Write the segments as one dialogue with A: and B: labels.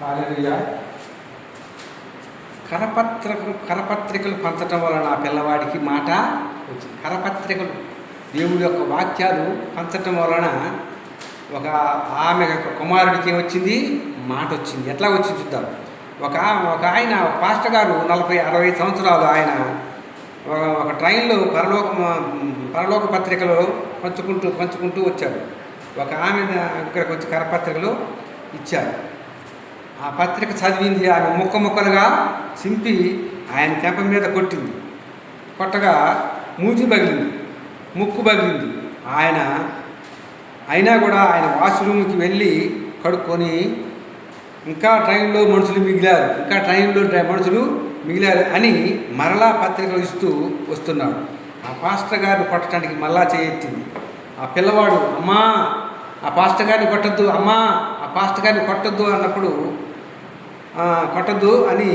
A: హల్లెలూయా. కరపత్రికలు పంచటం వలన ఆ పిల్లవాడికి మాట వచ్చింది. కరపత్రికలు దేవుడి యొక్క వాక్యాలు పంచటం వలన ఆమె కుమారుడికి వచ్చింది, మాట వచ్చింది. ఎట్లా వచ్చింది చూద్దాం. ఒక ఆయన పాస్టర్ గారు 40-60 సంవత్సరాలు ఆయన ఒక ట్రైన్లో పరలోక పత్రికలు పంచుకుంటూ వచ్చాడు. ఒక ఆమె ఇక్కడికి వచ్చి కరపత్రికలు ఇచ్చారు. ఆ పత్రిక చదివింది. ఆమె ముక్కలుగా చింపి ఆయన చెంప మీద కొట్టింది. కొట్టగా మూతి పగిలింది, ముక్కు పగిలింది. అయినా కూడా ఆయన వాష్రూమ్కి వెళ్ళి కడుక్కొని ఇంకా ట్రైన్లో మనుషులు మిగిలారు అని మరలా పత్రికలు ఇస్తూ వస్తున్నాడు. ఆ పాస్టర్ గారిని కొట్టడానికి మళ్ళా చేయెత్తింది. ఆ పిల్లవాడు అమ్మా ఆ పాస్టర్ గారిని కొట్టద్దు, అమ్మా ఆ పాస్టర్ గారిని కొట్టద్దు అన్నప్పుడు కొట్టద్దు అని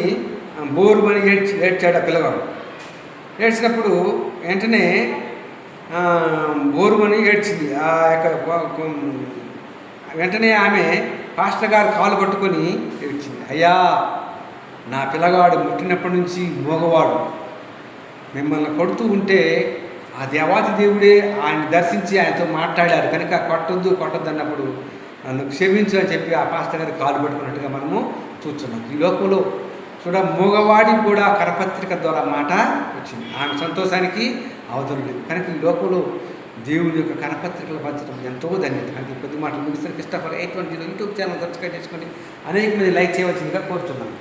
A: బోరుమని ఏడ్చాడు ఆ పిల్లవాడు. ఏడ్చినప్పుడు వెంటనే బోరుమని ఏడ్చింది. ఆ యొక్క వెంటనే ఆమె పాస్టర్ గారు కాలు పట్టుకొని ఏడ్చింది. అయ్యా, నా పిల్లగాడు పుట్టినప్పటి నుంచి మోగవాడు, మిమ్మల్ని కొడుతూ ఉంటే ఆ దేవాది దేవుడే ఆయన దర్శించి ఆయనతో మాట్లాడారు కనుక కొట్టొద్దు అన్నప్పుడు నన్ను క్షమించు అని చెప్పి ఆ పాస్టర్ గారి కాలు పట్టుకున్నట్టుగా మనము చూస్తున్నాం. ఈ లోకంలో మోగవాడికి కూడా కరపత్రిక ద్వారా మాట వచ్చింది. ఆమె సంతోషానికి అవధులు లేదు. కనుక ఈ లోకంలో దేవుని యొక్క కరపత్రికలు పంచడం ఎంతో ధన్యత. అంటే కొద్ది మాటలు ముగిస్తారు. క్రిస్టఫర్ 820 యూట్యూబ్ ఛానల్ సబ్స్క్రైబ్ చేసుకొని అనేక మంది లైక్ చేయవలసిందిగా కోరుతున్నాను.